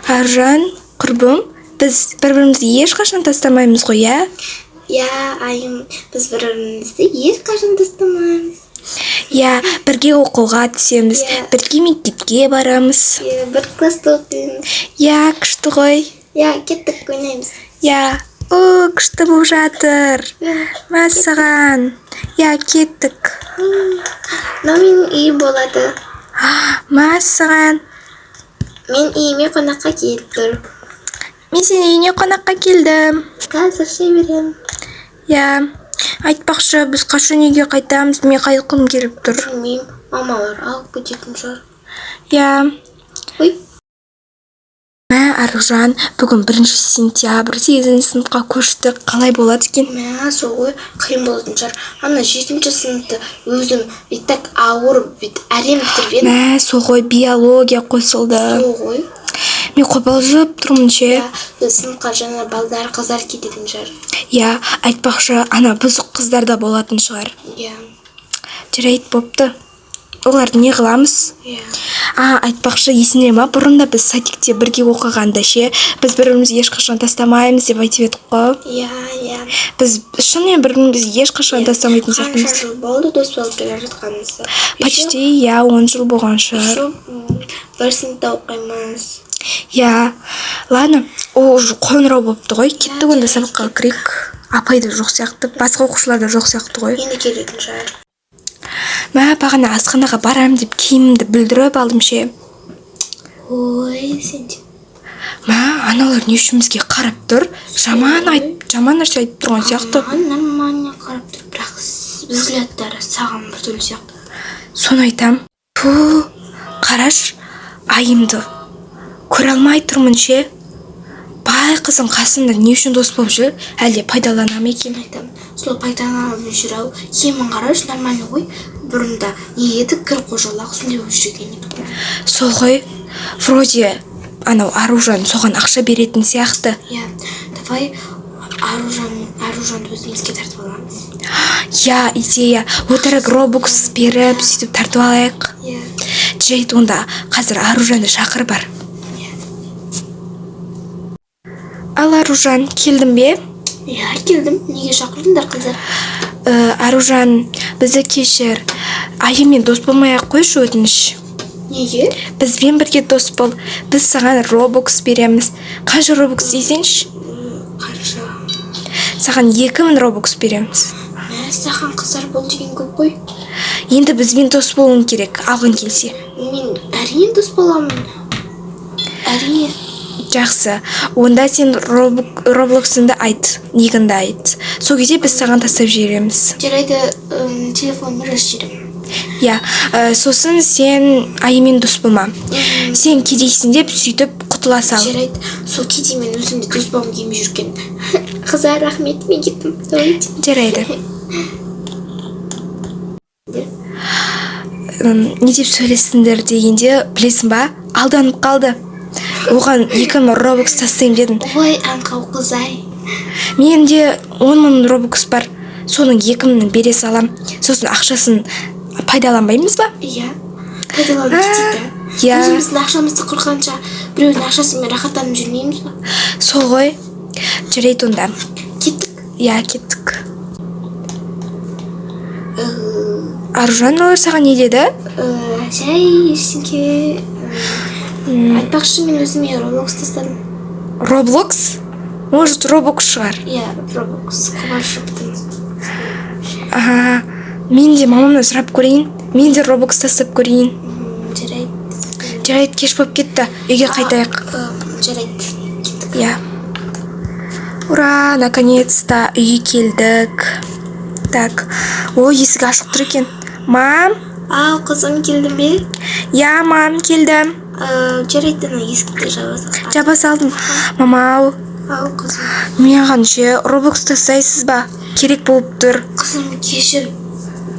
Аружан, құрбым, біз бір-бірімізді ешқашан тастамаймыз ғой, иә? Иә, айым, біз бір-бірімізді ешқашан тастамаймыз. Иә, бірге оқуға түсеміз, бірге мектепке барамыз. Иә, бір класста оқимыз. Иә, күшті ғой. Иә, кеттік, ойнаймыз. Иә, күшті болып жатыр. Мәссаған. Иә, кеттік. Мынау менің үйім болады. Мәссаған. Мен үйіме қонаққа келіп тұр. Мен сен үйіне қонаққа келдім. Қазір ше беремін. Иә, айтпақшы, біз қашан үйге қайтамыз, мен қайтқым келіп тұр. Білмеймін, мамалар алып кететін шығар. Иә. Ой. Аружан, бүгін 1 сентябрь 8 сыныпқа көштік. Қалай болады екен? Сол ғой, қиын болатын шығар. Ана 7-ші сыныпты өзім бүйтіп ауыр әрең бітіріп едім. Сол ғой, биология қосылды. Сол ғой. Мен қобалжып тұрмын ше. Сыныпқа жаңа балдар, қыздар кететін шығар. Иә, айтпақшы, ана бұзық қыздар да болатын шығар. Иә. Жарайды, бопты. Оларды не қыламыз? Иә. Айтпақшы, есіңде ма, бұрында біз садикте бірге оқығанда ше, біз бір-бірімізді ешқашан тастамаймыз деп айтып едік қой. Иә. Біз шынымен бір-бірімізді ешқашан тастамайтын сияқтымыз. Қанша жыл болды дос болып келе жатқанымыз? Почти, 10 жыл болған шығар. Бір сыныпта оқимыз. Иә. Ладно, ол қоңырау болыпты ғой. Кеттік онда сабаққа кірейік. Апай да жоқ сияқты, басқа оқушылар да жоқ сияқты ғой. Енді келетін шығар. Бағана асханаға барам деп киімімді бүлдіріп алдым ше. Ой, сен де. Аналар не үшін бізге қарап тұр? Жаман нәрсе айтып тұрған сияқты. Нормально қарап тұр, бірақ взгляттары саған бір түрлі сияқты. Соны айтам. Қараш, айымды көре алмай тұрмын ше. Бай қызың қасында не үшін дос болып жүр? Әлде пайдалана ма екен? Айтам, сол пайдаланып жүр-ау. Киімін қараш, нормально ғой. Бұрында не еді, кір қожалақ сондай болып жүрген еді ғой. Сол ғой, вроде анау Аружан соған ақша беретін сияқты. Иә, давай Аружанды өзімізге тартып аламыз. Иә, идея. Отырып робокс беріп, сөйтіп тартып алайық. Иә. Жарайды, онда қазір Аружанды шақыр бар. Ал Аружан, келдің бе? Иә, келдім. Неге шақырдыңдар, қыздар? Аружан, бізді кешір. Айыммен дос болмай-ақ қойшы, өтініш. Неге? Бізбен бірге дос бол. Біз саған робокс береміз. Қанша робокс дейсеңші? Қанша? Саған 2000 робокс береміз. Саған қыздар бол деген көп қой. Енді бізбен дос болуың керек, алғың келсе. Мен әрине дос боламын. Әрине. Жақсы, онда сен роблоксыңды айт, негіңді айт. Сол кезде біз саған тастап жібереміз. Жарайды, телефонымды жазып жіберем. Иә, сосын сен айымен дос болма. Сен кедейсің деп сөйтіп құтыла сал. Жарайды, сол кедеймен өзімде дос болғым келмей жүрген. Қыздар, рахмет, мен кеттім. Жарайды. Не деп сөйлестіңдер дегенде, білесің ба, алданып қалды. Оған 2000 робокс тастайым дедім. Ой, аңқау қызай. Менде 10 000 робокс бар. Соның 2000-ін бере салам. Сосын ақшасын пайдаланбаймыз ба? Иә, пайдаланып кетейді. Өзіміздің ақшамызды құрғанша біреудің ақшасымен рахаттанып жүрмейміз ба? Сол ғой. Жарайды онда. Кеттік? Иә, кеттік. Аружан, олар саған не деді? Жай, ештеңке. Айтпақшы, мен өзіме робокс тастадым. Роблокс? Может, робокс шығар? Иә, робокс. Қобалжыптым. Мен де мамамнан сұрап көрейін. Мен де робокс тастап көрейін. Жарайды. Жарайды, кеш болып кетті. Үйге қайтайық. Жарайды. Кеттік. Иә. Ура, наконец-то үйге келдік. Так, есік ашық тұр екен. Мам? Ау, қызым, келдің бе? Иә, мам, келдім. Жарайды, есікті жаба салдым. Жаба салдым. Мамау. Ау, қызым. Маған ше робокс тастайсыз ба? Керек болып тұр. Қызым, кешір.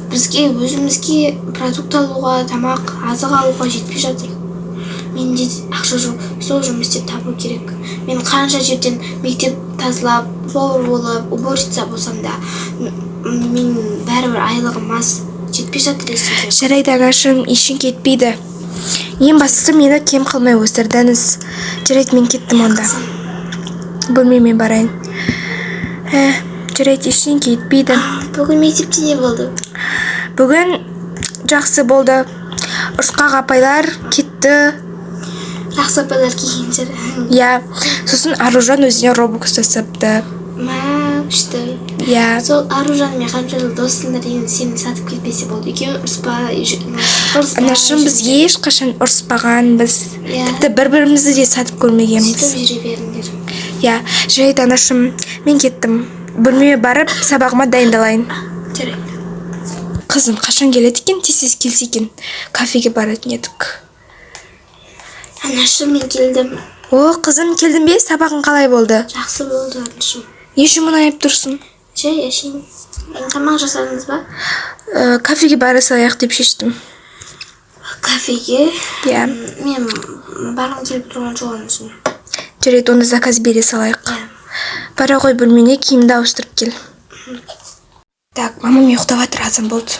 Бізге өзімізге продукт алуға, тамақ, азық алуға жетпей жатыр. Менде ақша жоқ, сол жұмыс істеп табу керек. Мен қанша жерден мектеп тазалап, повар болып, уборщица болсам да, мен бәрібір айлығым аз, жетпей жатыр есімде. Жарайды, анашым, ешің кетпейді. Ең бастысы мені кем қылмай өсірдіңіз. Жарайды, мен кеттім онда. Бөлмеме барайын. Жарайды, ештеңе етпейді. Бүгін мектепте не болды? Бүгін жақсы болды. Ұрысқақ апайлар кетті. Жақсы апайлар келген жер. Я, сосын Аружан өзіне робокс жасапты. Күшті. Я. Сол Аружанмен қанша жыл доссыңдар деген сені сатып кетпесе болды. Екеуі Анашым, біз ешқашан ұрыспағанбыз. Тіпті бір-бірімізді де сатып көрмегенбіз. Сөйтіп жүре беріңдер. Я, жарайды анашым, мен кеттім. Бөлмеме барып, сабағыма дайындалайын. Жарайды. Қызым, қашан келеді екен? Тез келсе екен. Кафеге баратын едік. Анашым, мен келдім. О, қызым, келдің бе? Сабағың қалай болды? Жақсы болды, анашым. Не үшін мұнайып тұрсың? Жай, әшейін. Тамақ жасадыңыз ба? Кафеге бара салайық деп шештім. Кафеге? Я. Мен барғым келіп тұрған жоқ анашым. Жарайды, онда заказ бере салайық. Бара ғой бөлмеңе, киімді ауыстырып кел. Так, мамам ұйықтап жатыр, азан болды.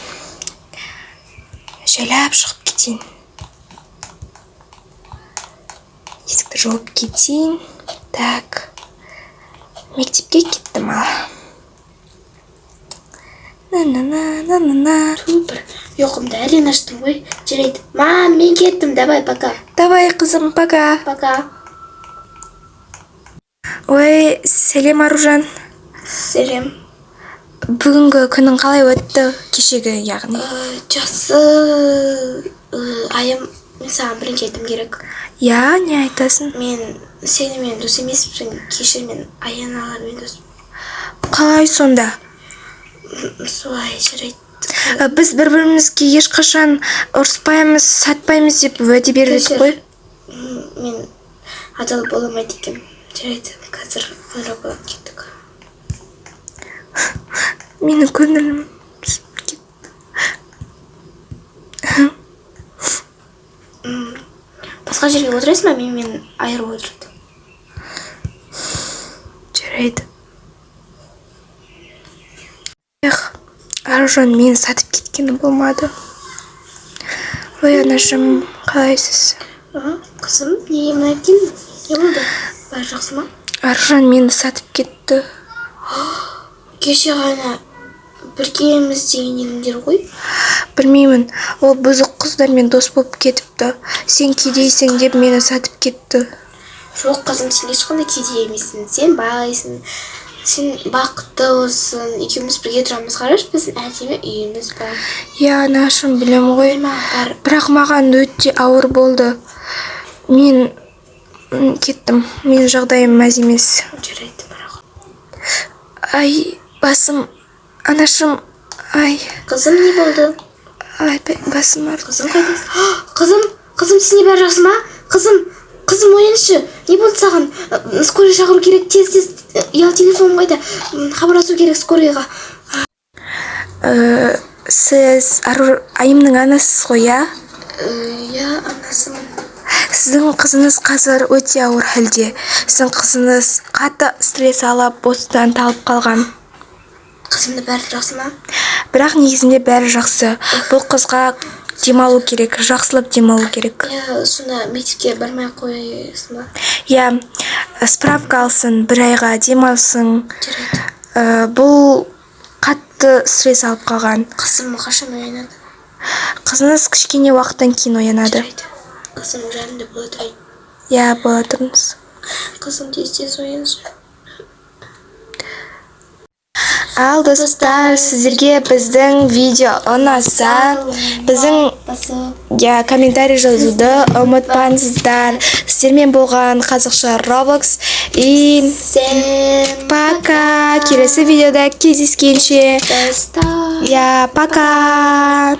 Жайлап шығып кетейін. Есікті жауып кетейін. Так. Мектепке кеттім ал. На-на-на-на-на-на. Супер. Ұйқымды әлен аштым ғой. Жарайды. Мам, мен кеттім, давай, пока. Давай, қызым, пока. Пока. Ой, сәлем Аружан. Сәлем. Бүгінгі күнің қалай өтті? Кешегі, яғни. Жақсы. Айым, мен саған бірінші айтым керек. Я, не айтасың? Мен сенімен дос емеспін, кешір, мен Аяналармен дос. Қалай сонда? Солай, жарайды. Біз бір-бірімізге ешқашан ұрыспаймыз, сатпаймыз деп уәде беріп едік қой. Мен адал бола алмайды екенмін. Жарайды, қазір ойрауға кеттік. Менің көңілім түсіп кетті. Басқа жерге отырасың ба? Мен айырып отырды. Жарайды. Аружан мені сатып кеткені болмады. Ой, анашым, қалайсыз? Қызым, неге мұнай келдің? Не болды? Бәрі жақсы ма? Аружан мені сатып кетті. Кеше ғана біргеміз деген едіңдер ғой? Білмеймін, ол бұзық қыздармен дос болып кетіпті. Сен кедейсің деп мені сатып кетті. Жоқ, қызым, сен ешқандай кедей емессің. Сен бағайсың. Сен бақытты болсын. Екеуміз бірге тұрамыз, қараш, біздің әдемі үйіміз бар. Я, анашым, білем ғой. Бар. Бірақ маған өте ауыр болды. Мен кеттім. Менің жағдайым мәз емес. Жарайды, бірақ. Ай, басым, анашым, ай. Қызым, не болды? Ай, басым ауырды. Қызым, қайдасың? Қызым, сен не бәрі жақсы ма? Қызым, ойыншы. Не болды саған? Скорый шақыру керек, тез. Ұялы телефон қайда? Хабарласу керек скорыйға. Сіз Айымның анасысыз ғой, я? Я, анасымын. Сіздің қызыңыз қазір өте ауыр халде. Сіздің қызыңыз қатты стресс алып, осыдан талып қалған. Қызымда бәрі жақсы ма? Бірақ негізінде бәрі жақсы. Бұл қызға демалу керек, жақсылап демалу керек. Я, сонда мектепке бармай қойсың ба? Я, справка алсын, бір айға демалсын. Жарайды. Бұл қатты стресс алып қалған. Қызым қашан оянады? Қызыңыз кішкене уақыттан кейін оянады. Жарайды. Қызым жанымда бола тұрайын. Я, бола тұрыңыз. Қызым тез ояншы. Ал достар, сіздерге біздің видео ұнаса, біздің комментарий жазуды ұмытпаңыздар. Сіздермен болған қазақша Roblox. И пока. Келесі видеода кездескенше. Достар. Пока.